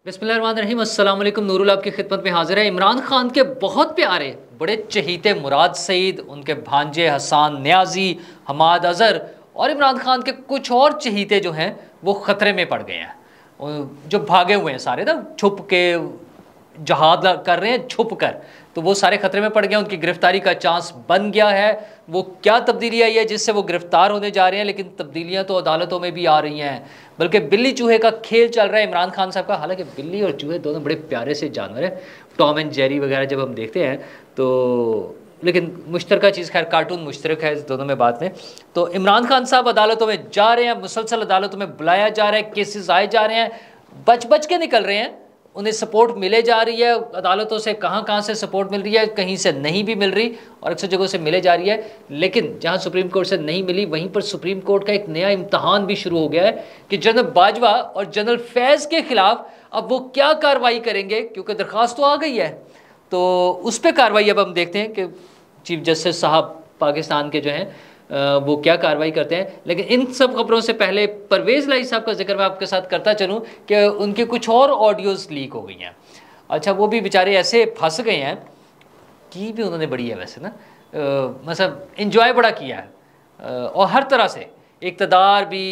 बिस्मिल्लाहिर्रहमानिर्रहीम। अस्सलाम वालेकुम। नूरुल आपकी खिदमत में हाजिर है। इमरान खान के बहुत प्यारे बड़े चहीते मुराद सईद, उनके भांजे हसान न्याजी, हमाद अज़हर और इमरान खान के कुछ और चहीते जो हैं वो ख़तरे में पड़ गए हैं। जो भागे हुए हैं सारे ना, छुप के जहाद कर रहे हैं छुप कर, तो वो सारे खतरे में पड़ गए। उनकी गिरफ्तारी का चांस बन गया है। वो क्या तब्दीली आई है जिससे वो गिरफ्तार होने जा रहे हैं, लेकिन तब्दीलियां तो अदालतों में भी आ रही हैं। बल्कि बिल्ली चूहे का खेल चल रहा है इमरान खान साहब का। हालांकि बिल्ली और चूहे दोनों बड़े प्यारे से जानवर हैं, टॉम एंड जेरी वगैरह जब हम देखते हैं तो, लेकिन मुश्तरका चीज़ खैर कार्टून मुश्तरक है इस दोनों में बात में। तो इमरान खान साहब अदालतों में जा रहे हैं, मुसलसल अदालतों में बुलाया जा रहा है, केसेस आए जा रहे हैं, बच बच के निकल रहे हैं, उन्हें सपोर्ट मिले जा रही है अदालतों से। कहाँ से सपोर्ट मिल रही है, कहीं से नहीं भी मिल रही और अक्सर जगहों से मिले जा रही है। लेकिन जहाँ सुप्रीम कोर्ट से नहीं मिली वहीं पर सुप्रीम कोर्ट का एक नया इम्तहान भी शुरू हो गया है कि जनरल बाजवा और जनरल फैज़ के खिलाफ अब वो क्या कार्रवाई करेंगे, क्योंकि दरख्वास्त तो आ गई है। तो उस पर कार्रवाई अब हम देखते हैं कि चीफ जस्टिस साहब पाकिस्तान के जो हैं वो क्या कार्रवाई करते हैं। लेकिन इन सब खबरों से पहले परवेज़ लाई साहब का जिक्र मैं आपके साथ करता चलूँ कि उनके कुछ और ऑडियोज़ लीक हो गई हैं। अच्छा, वो भी बेचारे ऐसे फंस गए हैं कि भी उन्होंने बड़ी है वैसे ना, मतलब इन्जॉय बड़ा किया है और हर तरह से इक़्तिदार भी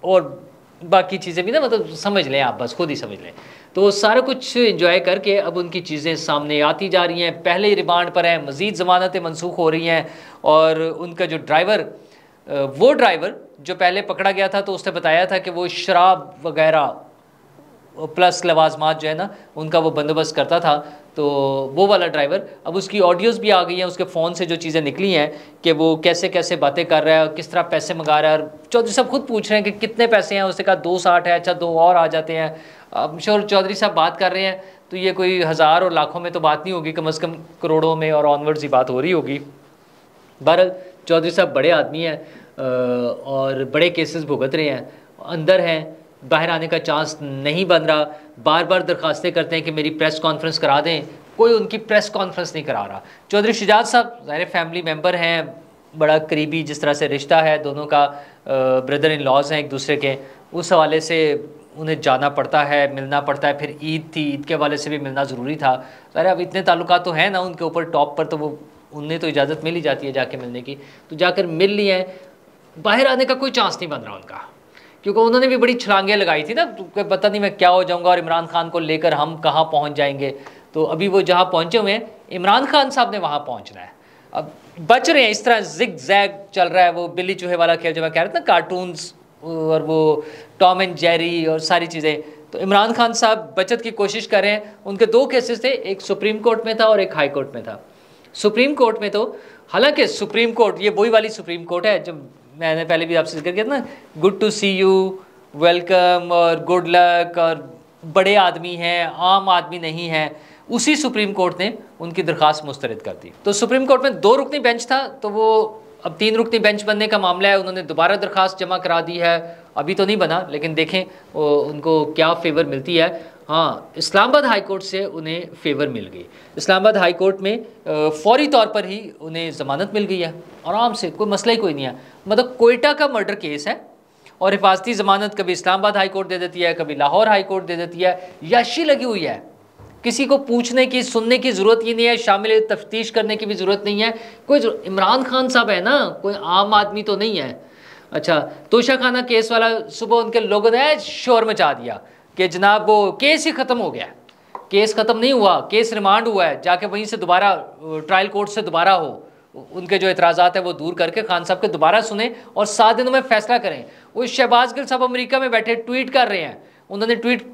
और बाकी चीज़ें भी ना, मतलब समझ लें आप, बस खुद ही समझ लें। तो सारा कुछ इंजॉय करके अब उनकी चीज़ें सामने आती जा रही हैं। पहले ही रिमांड पर हैं, मज़ीद ज़मानतें मनसूख हो रही हैं। और उनका जो ड्राइवर, वो ड्राइवर जो पहले पकड़ा गया था तो उसने बताया था कि वो शराब वगैरह प्लस लवाजमात जो है ना उनका वो बंदोबस्त करता था। तो वो वाला ड्राइवर, अब उसकी ऑडियोज़ भी आ गई हैं, उसके फ़ोन से जो चीज़ें निकली हैं कि वो कैसे कैसे बातें कर रहा है और किस तरह पैसे मंगा रहा है। और चौधरी साहब खुद पूछ रहे हैं कि कितने पैसे हैं, उसने कहा 260 है। अच्छा, 2 और आ जाते हैं। अब श्योर चौधरी साहब बात कर रहे हैं तो ये कोई हज़ार और लाखों में तो बात नहीं होगी, कम से कम करोड़ों में और ऑनवर्ड्स ही बात हो रही होगी। बहरहाल चौधरी साहब बड़े आदमी हैं और बड़े केसेस भुगत रहे हैं, अंदर हैं, बाहर आने का चांस नहीं बन रहा। बार बार दरखास्तें करते हैं कि मेरी प्रेस कॉन्फ्रेंस करा दें, कोई उनकी प्रेस कॉन्फ्रेंस नहीं करा रहा। चौधरी शुजात साहब ज़ाहिर फैमिली मेम्बर हैं, बड़ा करीबी जिस तरह से रिश्ता है दोनों का, ब्रदर इन लॉज हैं एक दूसरे के, उस हवाले से उन्हें जाना पड़ता है, मिलना पड़ता है। फिर ईद थी, ईद के हवाले से भी मिलना ज़रूरी था। ज़ाहिर अब इतने ताल्लुकात तो हैं ना उनके ऊपर टॉप पर, तो वो उन्हें तो इजाज़त मिल ही जाती है जाके मिलने की। तो जाकर मिल लिए हैं, बाहर आने का कोई चांस नहीं बन रहा उनका, क्योंकि उन्होंने भी बड़ी छलांगें लगाई थी ना, तो पता नहीं मैं क्या हो जाऊंगा और इमरान खान को लेकर हम कहाँ पहुँच जाएंगे। तो अभी वो जहाँ पहुँचे हुए हैं, इमरान खान साहब ने वहाँ पहुँचना है। अब बच रहे हैं, इस तरह जिग जैग चल रहा है। वो बिल्ली चूहे वाला खेल जो मैं कह रहा था ना, कार्टून्स और वो टॉम एंड जेरी और सारी चीज़ें। तो इमरान खान साहब बचत की कोशिश कर रहे हैं। उनके 2 केसेस थे, एक सुप्रीम कोर्ट में था और एक हाई कोर्ट में था। सुप्रीम कोर्ट में तो, हालांकि सुप्रीम कोर्ट ये वही वाली सुप्रीम कोर्ट है जो मैंने पहले भी आपसे जिक्र किया था ना, good to see you, welcome और गुड लक, और बड़े आदमी हैं, आम आदमी नहीं है। उसी सुप्रीम कोर्ट ने उनकी दरख्वास्त मुस्तरद कर दी। तो सुप्रीम कोर्ट में 2 रुकनी बेंच था, तो वो अब 3 रुकनी बेंच बनने का मामला है। उन्होंने दोबारा दरख्वास्त जमा करा दी है, अभी तो नहीं बना, लेकिन देखें उनको क्या फेवर मिलती है। हाँ, इस्लामाबाद हाई कोर्ट से उन्हें फेवर मिल गई। इस्लामाबाद हाई कोर्ट में फौरी तौर पर ही उन्हें ज़मानत मिल गई है, आराम से, कोई मसला ही कोई नहीं है। मतलब कोयटा का मर्डर केस है और हिफाजती ज़मानत कभी इस्लामाबाद हाई कोर्ट दे देती है, कभी लाहौर हाई कोर्ट दे देती है। याशी लगी हुई है, किसी को पूछने की सुनने की ज़रूरत ही नहीं है, शामिल तफ्तीश करने की भी ज़रूरत नहीं है। कोई इमरान खान साहब है ना, कोई आम आदमी तो नहीं है। अच्छा, तोशा खाना केस वाला, सुबह उनके लोगों ने शोर मचा दिया कि जनाब वो केस ही ख़त्म हो गया। केस ख़त्म नहीं हुआ, केस रिमांड हुआ है, जाके वहीं से दोबारा ट्रायल कोर्ट से दोबारा हो, उनके जो एतराज़ात है वो दूर करके खान साहब के दोबारा सुने और 7 दिनों में फैसला करें। वो शहबाज गिल साहब अमेरिका में बैठे ट्वीट कर रहे हैं, उन्होंने ट्वीट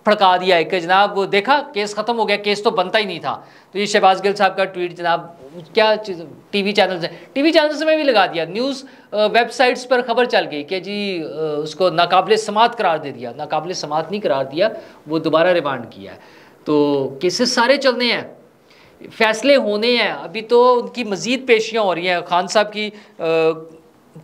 फड़का दिया है कि जनाब वो देखा केस ख़त्म हो गया, केस तो बनता ही नहीं था। तो ये शहबाज गिल साहब का ट्वीट जनाब क्या चीज़, टीवी चैनल से मैं भी लगा दिया, न्यूज़ वेबसाइट्स पर खबर चल गई कि जी उसको नाकाबिले समात करार दे दिया। नाकाबिले समात नहीं करार दिया, वो दोबारा रिमांड किया है। तो केसेस सारे चलने हैं, फैसले होने हैं। अभी तो उनकी मज़ीद पेशियाँ हो रही हैं खान साहब की,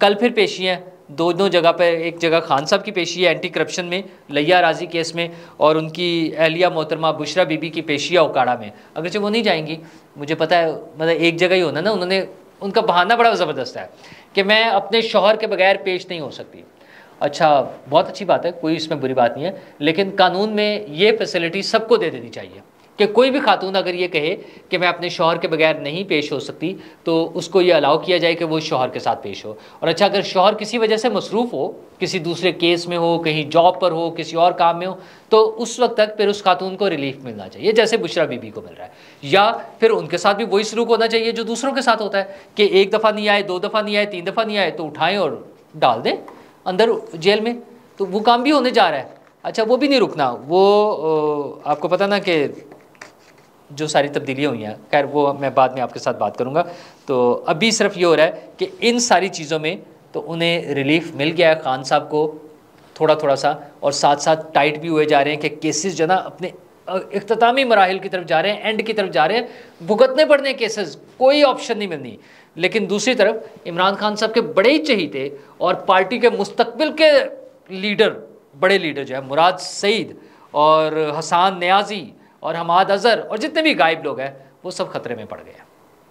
कल फिर पेशी हैं दोनों जगह पर। एक जगह खान साहब की पेशी है एंटी करप्शन में, लिया राजी केस में, और उनकी अहलिया मोहतरमा बुशरा बीबी की पेशी है ओकाड़ा में। अगरचे वो नहीं जाएंगी, मुझे पता है, मतलब एक जगह ही होना ना। उन्होंने, उनका बहाना बड़ा ज़बरदस्त है कि मैं अपने शौहर के बगैर पेश नहीं हो सकती। अच्छा, बहुत अच्छी बात है, कोई इसमें बुरी बात नहीं है, लेकिन कानून में ये फैसिलिटी सबको दे देनी चाहिए कि कोई भी खातून अगर ये कहे कि मैं अपने शौहर के बगैर नहीं पेश हो सकती, तो उसको ये अलाउ किया जाए कि वो शौहर के साथ पेश हो। और अच्छा, अगर शौहर किसी वजह से मसरूफ़ हो, किसी दूसरे केस में हो, कहीं जॉब पर हो, किसी और काम में हो, तो उस वक्त तक फिर उस खातून को रिलीफ मिलना चाहिए, जैसे बुशरा बीबी को मिल रहा है। या फिर उनके साथ भी वही सलूक होना चाहिए जो दूसरों के साथ होता है कि एक दफ़ा नहीं आए, 2 दफ़ा नहीं आए, 3 दफ़ा नहीं आए तो उठाएं और डाल दें अंदर जेल में। तो वो काम भी होने जा रहा है। अच्छा, वो भी नहीं रुकना, वो आपको पता ना कि जो सारी तब्दीलियाँ हुई हैं, खैर वो मैं बाद में आपके साथ बात करूँगा। तो अभी सिर्फ ये हो रहा है कि इन सारी चीज़ों में तो उन्हें रिलीफ मिल गया है खान साहब को थोड़ा थोड़ा सा, और साथ साथ टाइट भी हुए जा रहे हैं कि केसेस जो ना अपने इख्तितामी मराहिल की तरफ जा रहे हैं, एंड की तरफ जा रहे हैं, भुगतने पड़ने केसेस, कोई ऑप्शन नहीं मिलनी। लेकिन दूसरी तरफ इमरान खान साहब के बड़े ही चहीते और पार्टी के मुस्तकबिल के लीडर, बड़े लीडर जो है मुराद सईद और हसान न्याजी और हमाद अज़हर और जितने भी गायब लोग हैं, वो सब ख़तरे में पड़ गए हैं।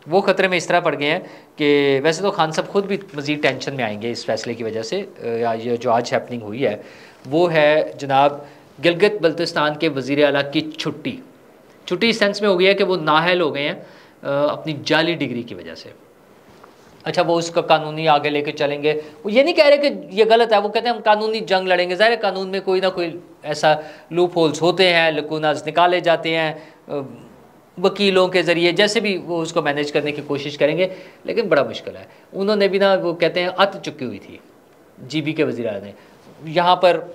वो ख़तरे में इस तरह पड़ गए हैं कि वैसे तो खान साहब खुद भी मज़ीद टेंशन में आएंगे इस फैसले की वजह से, या ये जो आज हैपनिंग हुई है वो है जनाब गिलगित बल्तिस्तान के वज़ीर आला की छुट्टी इस सेंस में हो गई है कि वो नाअहल हो गए हैं अपनी जाली डिग्री की वजह से। अच्छा, वो उसका कानूनी आगे लेके चलेंगे, वो ये नहीं कह रहे कि ये गलत है, वो कहते हैं हम कानूनी जंग लड़ेंगे। ज़ाहिर कानून में कोई ना कोई ऐसा लूप होल्स होते हैं, लकूनाज निकाले जाते हैं वकीलों के ज़रिए, जैसे भी वो उसको मैनेज करने की कोशिश करेंगे, लेकिन बड़ा मुश्किल है। उन्होंने भी ना, वो कहते हैं अत चुकी हुई थी GB के वज़ीर ने, यहाँ पर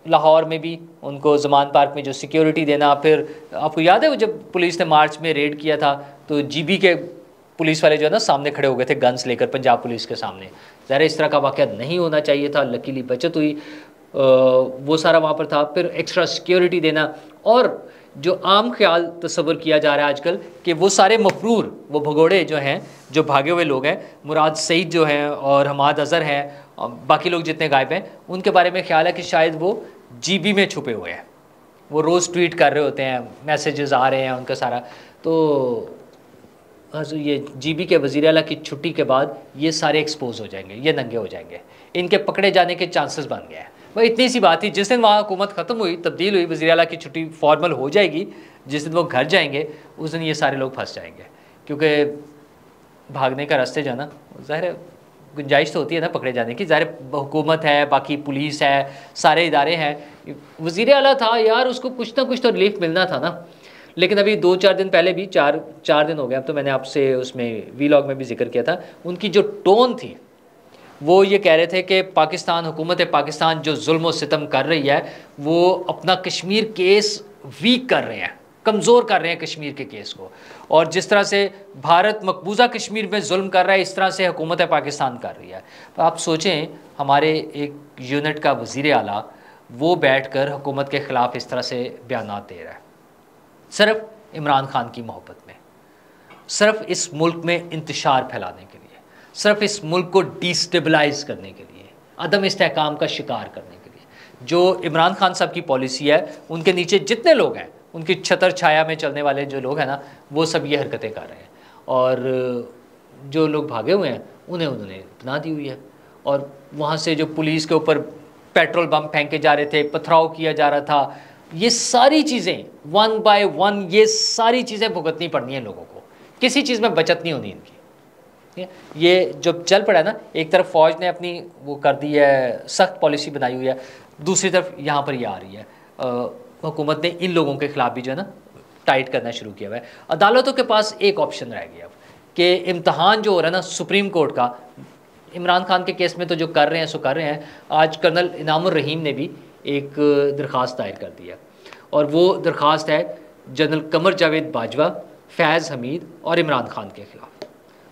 लाहौर में भी उनको ज़मान पार्क में जो सिक्योरिटी देना, फिर आपको याद है वो जब पुलिस ने मार्च में रेड किया था तो GB के पुलिस वाले जो है ना सामने खड़े हो गए थे गन्स लेकर पंजाब पुलिस के सामने। ज़ाहिर इस तरह का वाक़या नहीं होना चाहिए था, लकीली बचत हुई, वो सारा वहाँ पर था। फिर एक्स्ट्रा सिक्योरिटी देना, और जो आम ख्याल तस्वर किया जा रहा है आजकल कि वो सारे मफरूर, वो भगोड़े जो हैं, जो भागे हुए लोग हैं, मुराद सईद जो हैं और हमाद अज़हर हैं, बाकी लोग जितने गायब हैं, उनके बारे में ख्याल है कि शायद वो GB में छुपे हुए हैं। वो रोज़ ट्वीट कर रहे होते हैं, मैसेजेस आ रहे हैं उनका सारा। तो ये GB के वज़ीर आला की छुट्टी के बाद ये सारे एक्सपोज हो जाएंगे, ये नंगे हो जाएंगे, इनके पकड़े जाने के चांसेस बन गए हैं। भाई इतनी सी बात थी, जिस दिन वहाँ हुकूमत ख़त्म हुई, तब्दील हुई, वज़ीर आला की छुट्टी फॉर्मल हो जाएगी, जिस दिन वो घर जाएंगे उस दिन ये सारे लोग फंस जाएंगे, क्योंकि भागने का रास्ते जो है ना, ज़ाहिर गुंजाइश तो होती है ना पकड़े जाने की। ज़ाहिर हुकूमत है, बाकी पुलिस है, सारे इदारे हैं। वज़ीर आला था यार, उसको कुछ ना कुछ तो रिलीफ मिलना था ना। लेकिन अभी 2-4 दिन पहले भी, चार दिन हो गए अब तो, मैंने आपसे उसमें वीलॉग में भी जिक्र किया था, उनकी जो टोन थी वो ये कह रहे थे कि पाकिस्तान, हुकूमत पाकिस्तान जो जुल्म व सितम कर रही है, वो अपना कश्मीर केस वीक कर रहे हैं, कमज़ोर कर रहे हैं कश्मीर के केस को, और जिस तरह से भारत मकबूजा कश्मीर में जुल्म कर रहा है, इस तरह से हुकूमत पाकिस्तान कर रही है। तो आप सोचें, हमारे एक यूनिट का वज़ीर आला वो बैठ कर हुकूमत के ख़िलाफ़ इस तरह से बयान दे रहा है, सिर्फ इमरान खान की मोहब्बत में, सिर्फ इस मुल्क में इंतशार फैलाने के लिए, सिर्फ इस मुल्क को डिस्टेबलाइज करने के लिए, अदम इस्तेहकाम का शिकार करने के लिए। जो इमरान खान साहब की पॉलिसी है, उनके नीचे जितने लोग हैं, उनकी छतर छाया में चलने वाले जो लोग हैं ना, वो सब ये हरकतें कर रहे हैं। और जो लोग भागे हुए हैं उन्हें उन्होंने बना दी हुई है, और वहाँ से जो पुलिस के ऊपर पेट्रोल बम फेंके जा रहे थे, पथराव किया जा रहा था, ये सारी चीज़ें 1 बाय 1 ये सारी चीज़ें भुगतनी पड़नी हैं लोगों को, किसी चीज़ में बचत नहीं होनी इनकी। ये जो चल पड़ा है ना, एक तरफ फ़ौज ने अपनी वो कर दी है, सख्त पॉलिसी बनाई हुई है, दूसरी तरफ यहाँ पर ये आ रही है, हुकूमत ने इन लोगों के ख़िलाफ़ भी जो है ना टाइट करना शुरू किया हुआ है। अदालतों के पास एक ऑप्शन रह गया अब कि इम्तहान जो हो रहा है ना सुप्रीम कोर्ट का, इमरान खान के केस में तो जो कर रहे हैं सो कर रहे हैं। आज कर्नल इनामुर रहीम ने भी एक दरख्वास्त दायर कर दी है, और वो दरख्वास्त है जनरल कमर जावेद बाजवा, फैज़ हमीद और इमरान खान के ख़िलाफ़।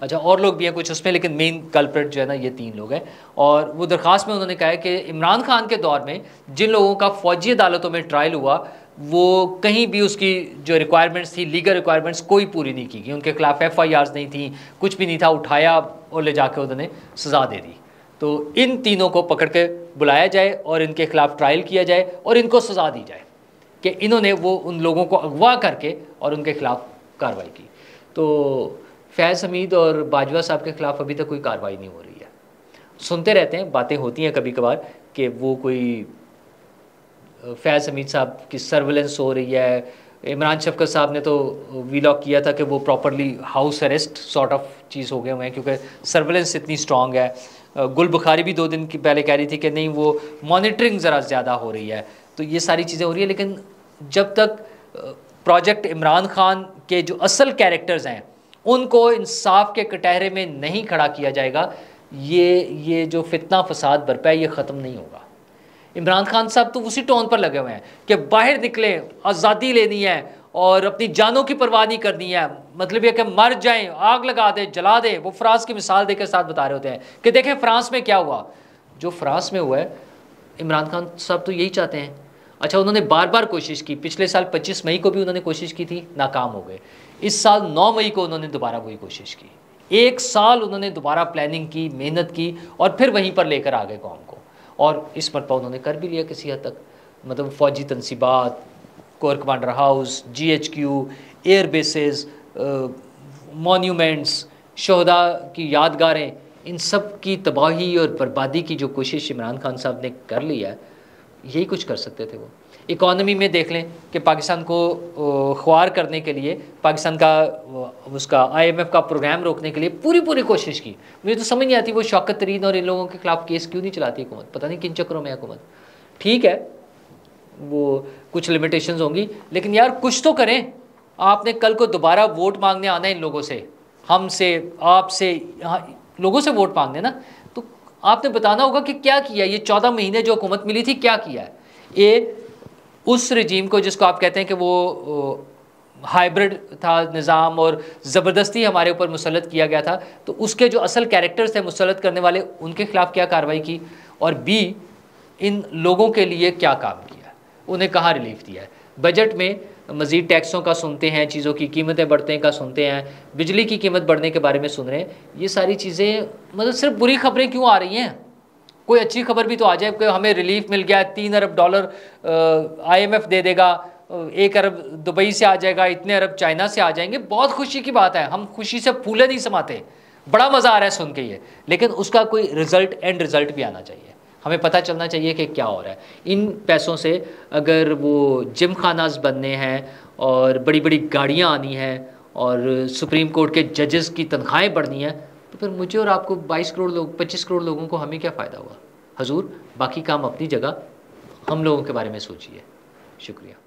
अच्छा, और लोग भी हैं कुछ उसमें, लेकिन मेन कल्प्रेट जो है ना ये 3 लोग हैं। और वो दरख्वास्त में उन्होंने कहा है कि इमरान खान के दौर में जिन लोगों का फ़ौजी अदालतों में ट्रायल हुआ, वो कहीं भी उसकी जो रिक्वायरमेंट्स थी, लीगल रिक्वायरमेंट्स कोई पूरी नहीं की गई, उनके खिलाफ FIRs नहीं थी, कुछ भी नहीं था, उठाया और ले जाके उन्होंने सज़ा दे दी। तो इन तीनों को पकड़ के बुलाया जाए और इनके खिलाफ ट्रायल किया जाए और इनको सज़ा दी जाए कि इन्होंने वो उन लोगों को अगवा करके और उनके खिलाफ कार्रवाई की। तो फैज़ हमीद और बाजवा साहब के ख़िलाफ़ अभी तक कोई कार्रवाई नहीं हो रही है। सुनते रहते हैं, बातें होती हैं कभी कभार कि वो कोई फैज़ हमीद साहब की सर्विलेंस हो रही है। इमरान शफ़क़त साहब ने तो वीलॉग किया था कि वो properly house arrest sort of चीज़ हो गए हुए हैं क्योंकि सर्विलेंस इतनी स्ट्रॉन्ग है। गुल बुखारी भी 2 दिन की पहले कह रही थी कि नहीं वो मॉनिटरिंग ज़रा ज़्यादा हो रही है। तो ये सारी चीज़ें हो रही है, लेकिन जब तक प्रोजेक्ट इमरान खान के जो असल कैरेक्टर्स हैं उनको इंसाफ के कटहरे में नहीं खड़ा किया जाएगा, ये जो फितना फसाद बरपा है ये ख़त्म नहीं होगा। इमरान खान साहब तो उसी टोन पर लगे हुए हैं कि बाहर निकले, आज़ादी लेनी है और अपनी जानों की परवाह नहीं करनी है, मतलब ये कि मर जाएं, आग लगा दे, जला दे। वो फ्रांस की मिसाल देकर साथ बता रहे होते हैं कि देखें फ्रांस में क्या हुआ। जो फ्रांस में हुआ है, इमरान खान साहब तो यही चाहते हैं। अच्छा, उन्होंने बार बार कोशिश की, पिछले साल 25 मई को भी उन्होंने कोशिश की थी, नाकाम हो गए। इस साल 9 मई को उन्होंने दोबारा वही कोशिश की। 1 साल उन्होंने दोबारा प्लानिंग की, मेहनत की और फिर वहीं पर लेकर आ गए कौम को, और इस मरतबा उन्होंने कर भी लिया किसी हद तक। मतलब फ़ौजी तनसीबात, core commander house, GHQ, air bases, monuments, शहदा की यादगारें, इन सब की तबाही और बर्बादी की जो कोशिश इमरान खान साहब ने कर ली है, यही कुछ कर सकते थे वो। इकॉनमी में देख लें कि पाकिस्तान को ख्वार करने के लिए, पाकिस्तान का उसका IMF का प्रोग्राम रोकने के लिए पूरी कोशिश की। मुझे तो समझ नहीं आती वो शौकत तरीन और इन लोगों के खिलाफ केस क्यों नहीं चलाती हुकूमत, पता नहीं किन चक्करों में हुकूमत। ठीक है, वो कुछ लिमिटेशंस होंगी, लेकिन यार कुछ तो करें। आपने कल को दोबारा वोट मांगने आना है इन लोगों से, हमसे, आपसे, यहाँ लोगों से वोट मांगने ना, तो आपने बताना होगा कि क्या किया ये 14 महीने जो हुकूमत मिली थी, क्या किया है। ये उस रजीम को जिसको आप कहते हैं कि वो हाइब्रिड था निज़ाम और ज़बरदस्ती हमारे ऊपर मुसल्लत किया गया था, तो उसके जो असल कैरेक्टर्स थे मुसल्लत करने वाले, उनके खिलाफ क्या कार्रवाई की, और B इन लोगों के लिए क्या काम किया, उन्हें कहाँ रिलीफ दिया है। बजट में मज़ीद टैक्सों का सुनते हैं, चीज़ों की कीमतें बढ़ने का सुनते हैं, बिजली की कीमत बढ़ने के बारे में सुन रहे हैं। ये सारी चीज़ें, मतलब सिर्फ बुरी खबरें क्यों आ रही हैं, कोई अच्छी खबर भी तो आ जाए कि हमें रिलीफ मिल गया, $3 अरब IMF दे देगा, 1 अरब दुबई से आ जाएगा, इतने अरब चाइना से आ जाएंगे। बहुत खुशी की बात है, हम खुशी से फूले नहीं समाते, बड़ा मज़ा आ रहा है सुन के ये, लेकिन उसका कोई रिज़ल्ट, एंड रिज़ल्ट भी आना चाहिए। हमें पता चलना चाहिए कि क्या हो रहा है। इन पैसों से अगर वो जिम खानाज बनने हैं और बड़ी बड़ी गाड़ियाँ आनी हैं और सुप्रीम कोर्ट के जजेस की तनख्वाहें बढ़नी हैं, तो फिर मुझे और आपको 22 करोड़ लोग, 25 करोड़ लोगों को हमें क्या फ़ायदा हुआ। हजूर, बाकी काम अपनी जगह, हम लोगों के बारे में सोचिए। शुक्रिया।